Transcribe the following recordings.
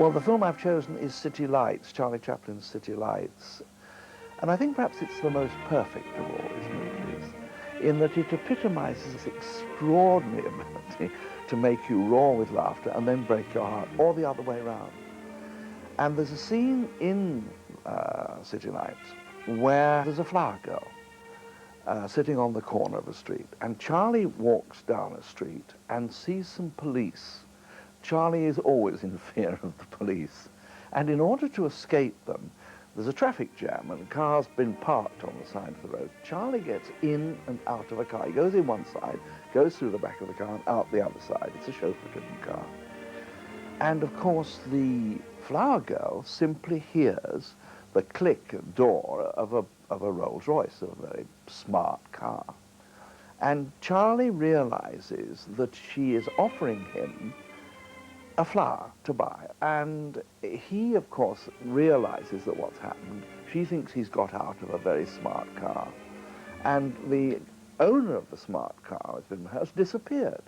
Well, the film I've chosen is City Lights, Charlie Chaplin's City Lights. And I think perhaps it's the most perfect of all his movies, in that it epitomizes this extraordinary ability to make you roar with laughter and then break your heart, or the other way around. And there's a scene in City Lights where there's a flower girl sitting on the corner of a street, and Charlie walks down a street and sees some police. Charlie is always in fear of the police, and in order to escape them, there's a traffic jam and cars been parked on the side of the road. Charlie gets in and out of a car. He goes in one side, goes through the back of the car and out the other side. It's a chauffeur-driven car. And of course the flower girl simply hears the click door of a Rolls Royce, of a very smart car. And Charlie realizes that she is offering him a flower to buy, and he of course realizes that what's happened. She thinks he's got out of a very smart car, and the owner of the smart car has disappeared.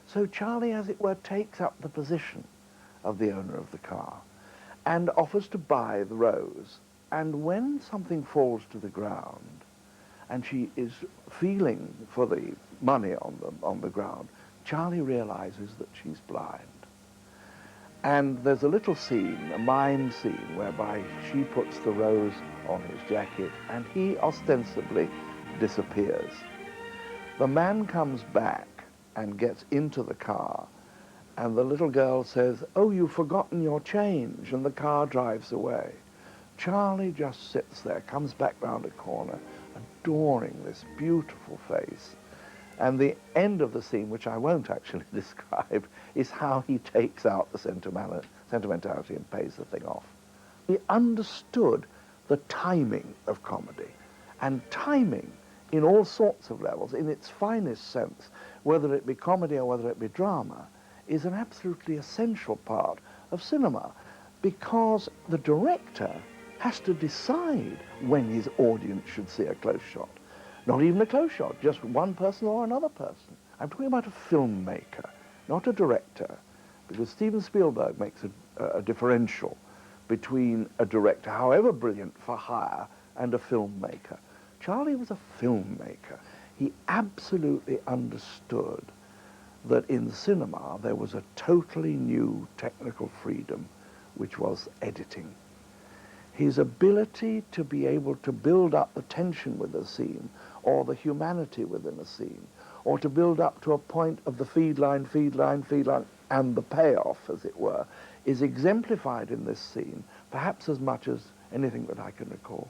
So Charlie, as it were, takes up the position of the owner of the car and offers to buy the rose. And when something falls to the ground and she is feeling for the money on the ground, Charlie realizes that she's blind. And there's a little scene, a mime scene, whereby she puts the rose on his jacket and he ostensibly disappears. The man comes back and gets into the car, and the little girl says, "Oh, you've forgotten your change," and the car drives away. Charlie just sits there, comes back round a corner, adoring this beautiful face. And the end of the scene, which I won't actually describe, is how he takes out the sentimentality and pays the thing off. He understood the timing of comedy, and timing in all sorts of levels, in its finest sense, whether it be comedy or whether it be drama, is an absolutely essential part of cinema, because the director has to decide when his audience should see a close shot. Not even a close shot, just one person or another person. I'm talking about a filmmaker, not a director, because Steven Spielberg makes a differential between a director, however brilliant for hire, and a filmmaker. Charlie was a filmmaker. He absolutely understood that in cinema there was a totally new technical freedom, which was editing. His ability to be able to build up the tension with a scene, or the humanity within a scene, or to build up to a point of the feed line, and the payoff, as it were, is exemplified in this scene, perhaps as much as anything that I can recall.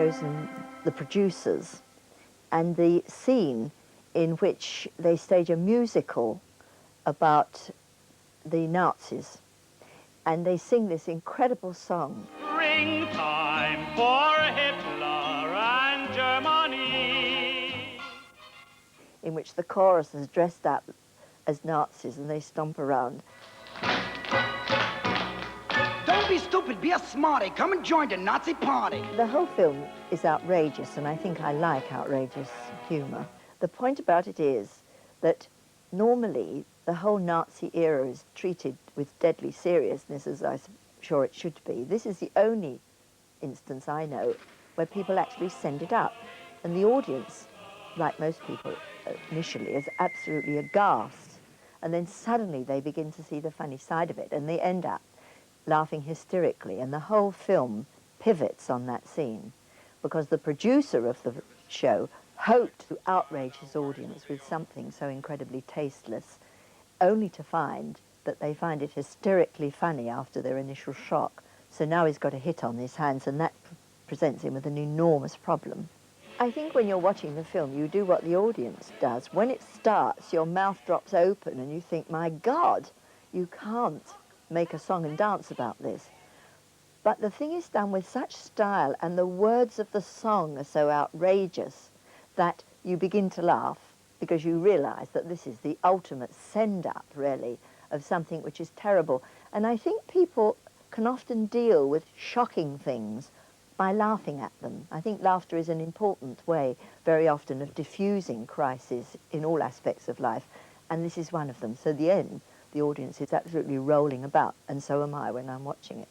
chosen the producers and the scene in which they stage a musical about the Nazis. And they sing this incredible song. Springtime for Hitler and Germany. In which the chorus is dressed up as Nazis and they stomp around. Don't be stupid, be a smarty. Come and join the Nazi party. The whole film is outrageous, and I think I like outrageous humour. The point about it is that normally the whole Nazi era is treated with deadly seriousness, as I'm sure it should be. This is the only instance I know where people actually send it up. And the audience, like most people initially, is absolutely aghast. And then suddenly they begin to see the funny side of it, and they end up laughing hysterically. And the whole film pivots on that scene, because the producer of the show hoped to outrage his audience with something so incredibly tasteless, only to find that they find it hysterically funny after their initial shock. So now he's got a hit on his hands, and that presents him with an enormous problem. I think when you're watching the film, you do what the audience does. When it starts, your mouth drops open and you think, my God, you can't make a song and dance about this. But the thing is done with such style, and the words of the song are so outrageous that you begin to laugh, because you realise that this is the ultimate send-up, really, of something which is terrible. And I think people can often deal with shocking things by laughing at them. I think laughter is an important way, very often, of diffusing crises in all aspects of life, and this is one of them. So at the end, the audience is absolutely rolling about, and so am I when I'm watching it.